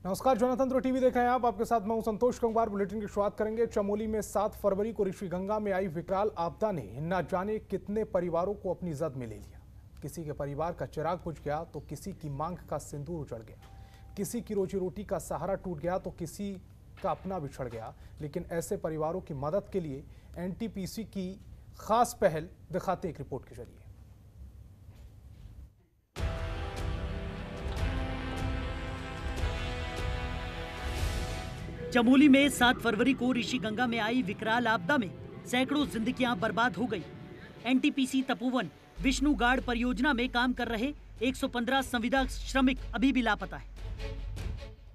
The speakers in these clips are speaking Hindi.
नमस्कार, जनतंत्र टीवी देख रहे हैं आप। आपके साथ मैं हूं संतोष कंगवार। बुलेटिन की शुरुआत करेंगे। चमोली में 7 फरवरी को ऋषिगंगा में आई विकराल आपदा ने न जाने कितने परिवारों को अपनी जद में ले लिया। किसी के परिवार का चिराग बुझ गया तो किसी की मांग का सिंदूर उजड़ गया, किसी की रोजी रोटी का सहारा टूट गया तो किसी का अपना बिछड़ गया। लेकिन ऐसे परिवारों की मदद के लिए एनटीपीसी की खास पहल दिखाते एक रिपोर्ट के जरिए। चमोली में 7 फरवरी को ऋषिगंगा में आई विकराल आपदा में सैकड़ों जिंदगियां बर्बाद हो गई। एनटीपीसी तपोवन विष्णुगाड़ परियोजना में काम कर रहे 115 संविदा श्रमिक अभी भी लापता है।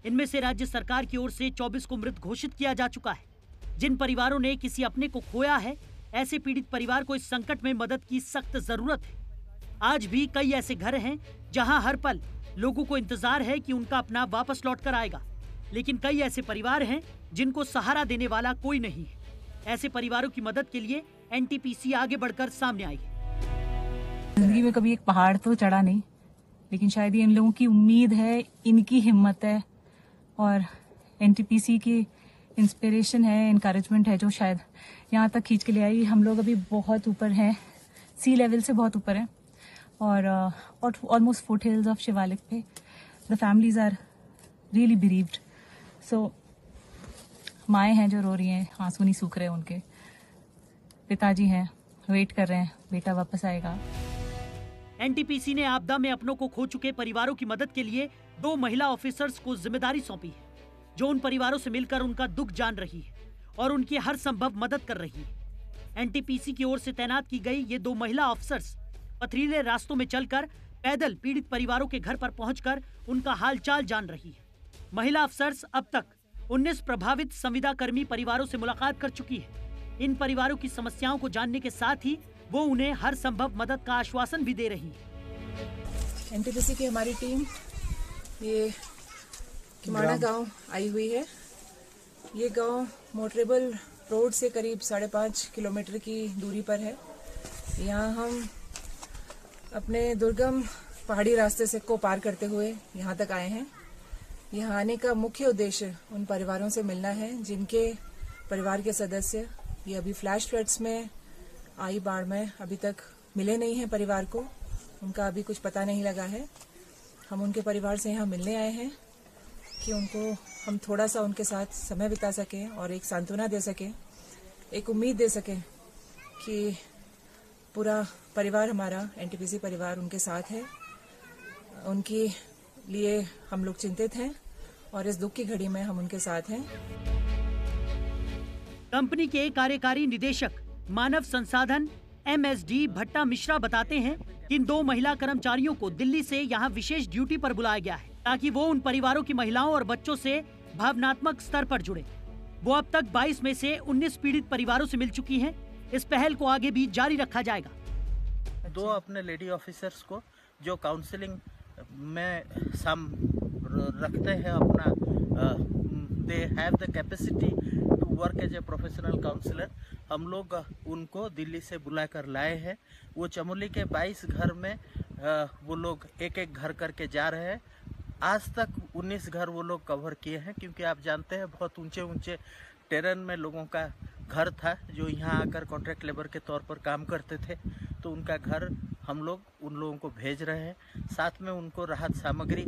इनमें से राज्य सरकार की ओर से 24 को मृत घोषित किया जा चुका है। जिन परिवारों ने किसी अपने को खोया है, ऐसे पीड़ित परिवार को इस संकट में मदद की सख्त जरूरत है। आज भी कई ऐसे घर हैं जहां हर पल लोगों को इंतजार है कि उनका अपना वापस लौट कर आएगा, लेकिन कई ऐसे परिवार हैं जिनको सहारा देने वाला कोई नहीं है। ऐसे परिवारों की मदद के लिए एनटीपीसी आगे बढ़कर सामने आई है। जिंदगी में कभी एक पहाड़ तो चढ़ा नहीं, लेकिन शायद ये इन लोगों की उम्मीद है, इनकी हिम्मत है और एनटीपीसी की इंस्पिरेशन है, इनकरेजमेंट है जो शायद यहाँ तक खींच के ले आई। हम लोग अभी बहुत ऊपर हैं, सी लेवल से बहुत ऊपर हैं और ऑलमोस्ट फुटहिल्स ऑफ शिवालिक पे। The families are really bereaved। So माएँ हैं जो रो रही हैं, आंसू नहीं सूख रहे उनके। पिताजी हैं, वेट कर रहे हैं, बेटा वापस आएगा। एनटीपीसी ने आपदा में अपनों को खो चुके परिवारों की मदद के लिए 2 महिला ऑफिसर्स को जिम्मेदारी सौंपी है, जो उन परिवारों से मिलकर उनका दुख जान रही है और उनकी हर संभव मदद कर रही है। एनटीपीसी की ओर से तैनात की गई ये 2 महिला ऑफिसर्स पथरीले रास्तों में चलकर पैदल पीड़ित परिवारों के घर पर पहुंचकर उनका हालचाल जान रही है। महिला अफसर्स अब तक 19 प्रभावित संविदा कर्मी परिवारों से मुलाकात कर चुकी है। इन परिवारों की समस्याओं को जानने के साथ ही वो उन्हें हर संभव मदद का आश्वासन भी दे रही है। एनटीपीसी की हमारी टीम ये किमाड़ा गांव आई हुई है। ये गांव मोटरेबल रोड से करीब 5.5 किलोमीटर की दूरी पर है। यहाँ हम अपने दुर्गम पहाड़ी रास्ते से को पार करते हुए यहाँ तक आए हैं। यहाँ आने का मुख्य उद्देश्य उन परिवारों से मिलना है जिनके परिवार के सदस्य ये अभी फ्लैश फ्लड्स में आई बाढ़ में अभी तक मिले नहीं हैं। परिवार को उनका अभी कुछ पता नहीं लगा है। हम उनके परिवार से यहाँ मिलने आए हैं कि उनको हम थोड़ा सा उनके साथ समय बिता सकें और एक सांत्वना दे सकें, एक उम्मीद दे सकें कि पूरा परिवार हमारा एनटीपीसी परिवार उनके साथ है। उनके लिए हम लोग चिंतित हैं और इस दुख की घड़ी में हम उनके साथ हैं। कंपनी के कार्यकारी निदेशक मानव संसाधन MSD भट्टा मिश्रा बताते हैं कि इन 2 महिला कर्मचारियों को दिल्ली से यहाँ विशेष ड्यूटी पर बुलाया गया है ताकि वो उन परिवारों की महिलाओं और बच्चों से भावनात्मक स्तर पर जुड़े। वो अब तक 22 में से 19 पीड़ित परिवारों से मिल चुकी हैं। इस पहल को आगे भी जारी रखा जाएगा। 2 अपने लेडी ऑफिसर्स को जो काउंसलिंग में सम रखते हैं अपना, they have the capacity to work as a professional counsellor, हम लोग उनको दिल्ली से बुला कर लाए हैं। वो चमोली के 22 घर में वो लोग एक एक घर करके जा रहे हैं। आज तक 19 घर वो लोग कवर किए हैं, क्योंकि आप जानते हैं बहुत ऊंचे ऊंचे टेरेन में लोगों का घर था जो यहाँ आकर कॉन्ट्रैक्ट लेबर के तौर पर काम करते थे। तो उनका घर हम लोग उन लोगों को भेज रहे हैं। साथ में उनको राहत सामग्री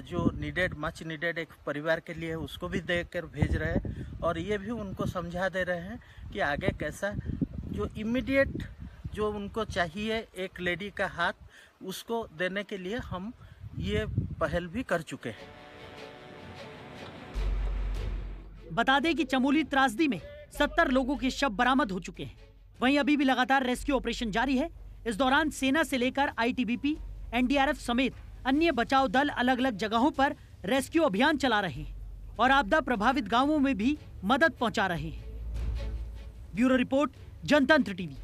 जो मच नीडेड एक परिवार के लिए उसको भी देकर भेज रहे हैं। और ये भी उनको समझा दे रहे हैं कि आगे कैसा जो इमीडिएट जो उनको चाहिए एक लेडी का हाथ, उसको देने के लिए हम ये पहल भी कर चुके हैं। बता दें कि चमोली त्रासदी में 70 लोगों के शव बरामद हो चुके हैं। वहीं अभी भी लगातार रेस्क्यू ऑपरेशन जारी है। इस दौरान सेना से लेकर ITBP, NDRF समेत अन्य बचाव दल अलग अलग जगहों पर रेस्क्यू अभियान चला रहे हैं और आपदा प्रभावित गांवों में भी मदद पहुंचा रहे हैं। ब्यूरो रिपोर्ट, जनतंत्र टीवी।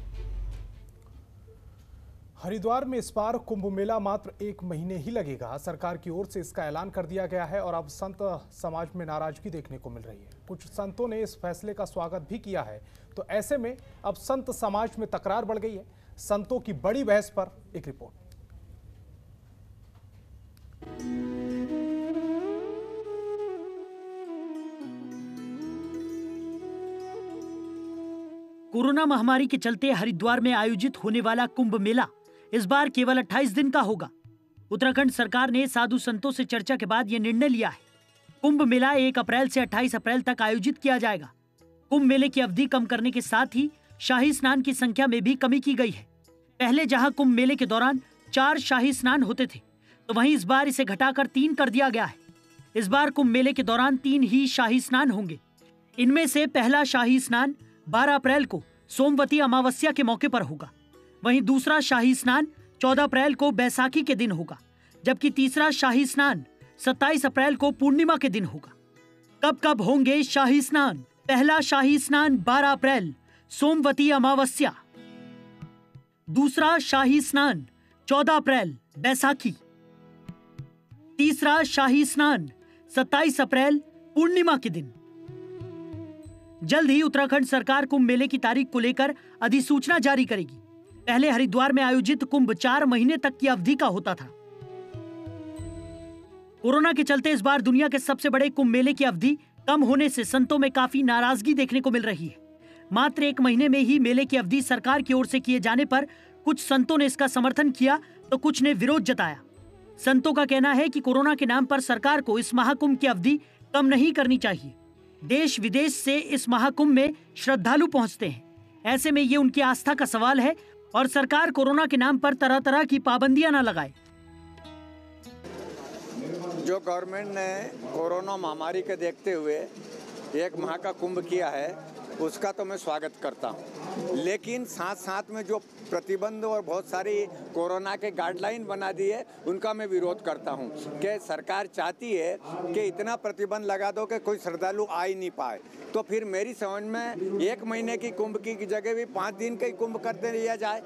हरिद्वार में इस बार कुंभ मेला मात्र 1 महीने ही लगेगा। सरकार की ओर से इसका ऐलान कर दिया गया है और अब संत समाज में नाराजगी देखने को मिल रही है। कुछ संतों ने इस फैसले का स्वागत भी किया है, तो ऐसे में अब संत समाज में तकरार बढ़ गई है। संतों की बड़ी बहस पर एक रिपोर्ट। कोरोना महामारी के चलते हरिद्वार में आयोजित होने वाला कुंभ मेला इस बार केवल 28 दिन का होगा। उत्तराखंड सरकार ने साधु संतों से चर्चा के बाद यह निर्णय लिया है। कुंभ मेला 1 अप्रैल से 28 अप्रैल तक आयोजित किया जाएगा। कुंभ मेले की अवधि कम करने के साथ ही शाही स्नान की संख्या में भी कमी की गई है। पहले जहां कुंभ मेले के दौरान 4 शाही स्नान होते थे, तो वहीं इस बार इसे घटाकर 3 कर दिया गया है। इस बार कुंभ मेले के दौरान 3 ही शाही स्नान होंगे। इनमें से पहला शाही स्नान 12 अप्रैल को सोमवती अमावस्या के मौके पर होगा। वहीं दूसरा शाही स्नान 14 अप्रैल को बैसाखी के दिन होगा, जबकि तीसरा शाही स्नान 27 अप्रैल को पूर्णिमा के दिन होगा। कब कब होंगे शाही स्नान? पहला शाही स्नान 12 अप्रैल सोमवती अमावस्या, दूसरा शाही स्नान 14 अप्रैल बैसाखी, तीसरा शाही स्नान 27 अप्रैल पूर्णिमा के दिन। जल्द ही उत्तराखंड सरकार कुंभ मेले की तारीख को लेकर अधिसूचना जारी करेगी। पहले हरिद्वार में आयोजित कुंभ 4 महीने तक की अवधि का होता था। कोरोना के चलते इस बार दुनिया के सबसे बड़े कुंभ मेले की अवधि कम होने से संतों में काफी नाराजगी देखने को मिल रही है। मात्र 1 महीने में ही मेले की अवधि सरकार की ओर से किए जाने पर कुछ संतों ने इसका समर्थन किया तो कुछ ने विरोध जताया। संतों का कहना है कि कोरोना के नाम पर सरकार को इस महाकुंभ की अवधि कम नहीं करनी चाहिए। देश विदेश से इस महाकुंभ में श्रद्धालु पहुंचते हैं। ऐसे में ये उनकी आस्था का सवाल है और सरकार कोरोना के नाम पर तरह तरह की पाबंदियां न लगाए। जो गवर्नमेंट ने कोरोना महामारी के देखते हुए 1 माह का कुंभ किया है, उसका तो मैं स्वागत करता हूँ। लेकिन साथ साथ में जो प्रतिबंध और बहुत सारी कोरोना के गाइडलाइन बना दी है, उनका मैं विरोध करता हूँ कि सरकार चाहती है कि इतना प्रतिबंध लगा दो कि कोई श्रद्धालु आ ही नहीं पाए। तो फिर मेरी समझ में 1 महीने की कुंभ की जगह भी 5 दिन का ही कुंभ करते लिया जाए।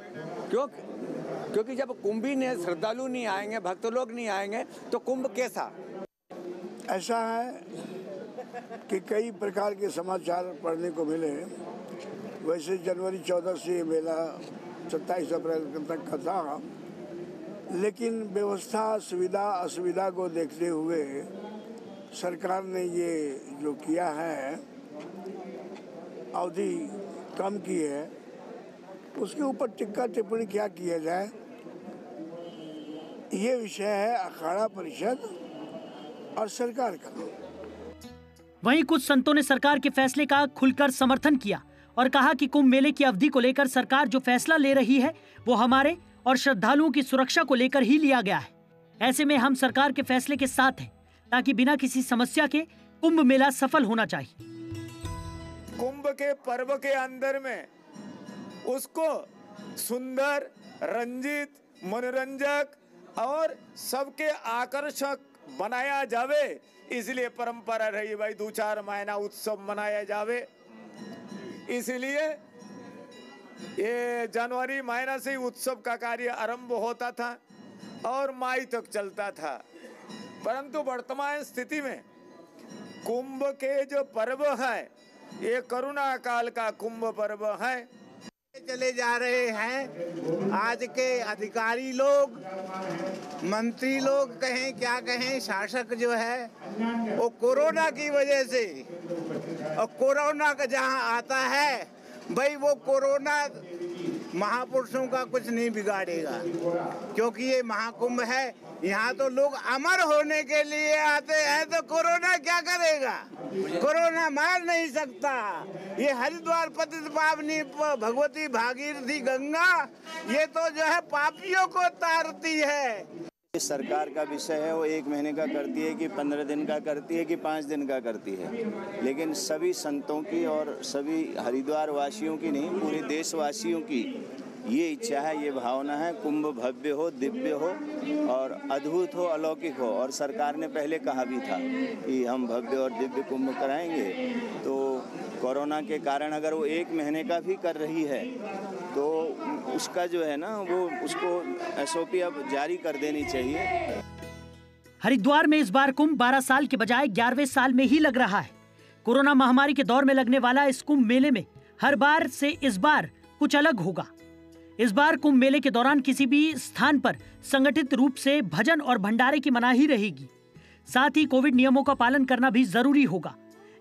क्योंकि जब कुंभ ही नहीं, श्रद्धालु नहीं आएंगे, भक्त लोग नहीं आएंगे, तो कुंभ कैसा? ऐसा है कि कई प्रकार के समाचार पढ़ने को मिले। वैसे जनवरी 14 से ये मेला 27 अप्रैल तक का था, लेकिन व्यवस्था सुविधा असुविधा को देखते हुए सरकार ने ये जो किया है, अवधि कम की है, उसके ऊपर टिक्का टिप्पणी क्या किया जाए, ये विषय है अखाड़ा परिषद और सरकार का। वहीं कुछ संतों ने सरकार के फैसले का खुलकर समर्थन किया और कहा कि कुंभ मेले की अवधि को लेकर सरकार जो फैसला ले रही है वो हमारे और श्रद्धालुओं की सुरक्षा को लेकर ही लिया गया है। ऐसे में हम सरकार के फैसले के साथ हैं ताकि बिना किसी समस्या के कुंभ मेला सफल होना चाहिए। कुंभ के पर्व के अंदर में उसको सुंदर, रंजित, मनोरंजक और सबके आकर्षक बनाया जावे, इसलिए परंपरा रही भाई 2-4 महीना उत्सव मनाया जावे। इसलिए ये जनवरी महीना से ही उत्सव का कार्य आरंभ होता था और मई तक चलता था। परंतु वर्तमान स्थिति में कुंभ के जो पर्व है, ये करुणा काल का कुंभ पर्व है। चले जा रहे हैं आज के अधिकारी लोग, मंत्री लोग कहें क्या कहें, शासक जो है वो कोरोना की वजह से, और कोरोना का जहां आता है भाई वो कोरोना महापुरुषों का कुछ नहीं बिगाड़ेगा, क्योंकि ये महाकुंभ है। यहाँ तो लोग अमर होने के लिए आते हैं, तो कोरोना क्या करेगा? कोरोना मार नहीं सकता। ये हरिद्वार पतित पावनी भगवती भागीरथी गंगा, ये तो जो है पापियों को तारती है। सरकार का विषय है, वो 1 महीने का करती है कि 15 दिन का करती है कि 5 दिन का करती है, लेकिन सभी संतों की और सभी हरिद्वार वासियों की नहीं, पूरे देशवासियों की ये इच्छा है, ये भावना है, कुंभ भव्य हो, दिव्य हो और अद्भुत हो, अलौकिक हो। और सरकार ने पहले कहा भी था कि हम भव्य और दिव्य कुंभ कराएंगे। तो कोरोना के कारण अगर वो 1 महीने का भी कर रही है तो उसका जो है ना, वो उसको SOP अब जारी कर देनी चाहिए। हरिद्वार में इस बार कुंभ 12 साल के बजाय 11वें साल में ही लग रहा है। कोरोना महामारी के दौर में लगने वाला इस कुंभ मेले में हर बार से इस बार कुछ अलग होगा। इस बार कुंभ मेले के दौरान किसी भी स्थान पर संगठित रूप से भजन और भंडारे की मनाही रहेगी। साथ ही कोविड नियमों का पालन करना भी जरूरी होगा।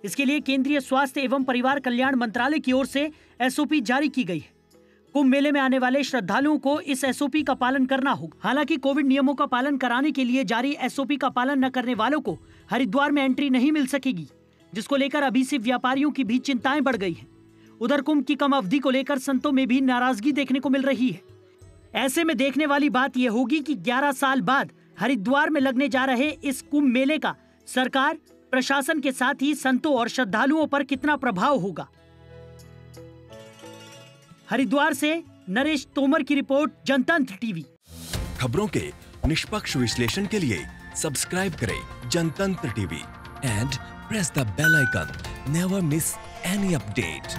इसके लिए केंद्रीय स्वास्थ्य एवं परिवार कल्याण मंत्रालय की ओर से SOP जारी की गई है। कुंभ मेले में आने वाले श्रद्धालुओं को इस SOP का पालन करना होगा। हालांकि कोविड नियमों का पालन कराने के लिए जारी SOP का पालन न करने वालों को हरिद्वार में एंट्री नहीं मिल सकेगी, जिसको लेकर अभी से व्यापारियों की भी चिंताएं बढ़ गई हैं। उधर कुंभ की कम अवधि को लेकर संतों में भी नाराजगी देखने को मिल रही है। ऐसे में देखने वाली बात यह होगी कि 11 साल बाद हरिद्वार में लगने जा रहे इस कुंभ मेले का सरकार, प्रशासन के साथ ही संतों और श्रद्धालुओं पर कितना प्रभाव होगा। हरिद्वार से नरेश तोमर की रिपोर्ट, जनतंत्र टीवी। खबरों के निष्पक्ष विश्लेषण के लिए सब्सक्राइब करें Jantantra TV and press the bell icon. Never miss any update.